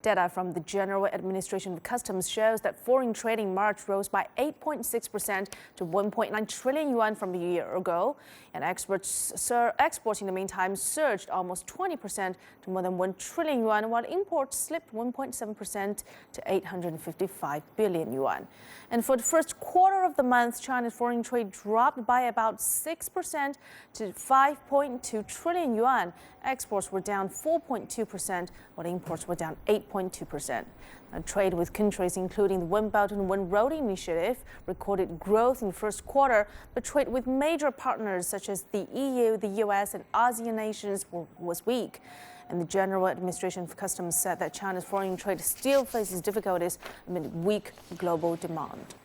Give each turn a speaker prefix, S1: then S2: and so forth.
S1: Data from the General Administration of Customs shows that foreign trade in March rose by 8.6% to 1.9 trillion yuan from a year ago. And exports in the meantime surged almost 20% to more than 1 trillion yuan, while imports slipped 1.7% to 855 billion yuan. And for the first quarter of the month, China's foreign trade dropped by about 6% to 5.2 trillion yuan. Exports were down 4.2%, while imports were down 8.2%. Trade with countries including the One Belt and One Road initiative recorded growth in the first quarter, but trade with major partners such as the EU, the US, and ASEAN nations was weak. And the General Administration of Customs said that China's foreign trade still faces difficulties amid weak global demand.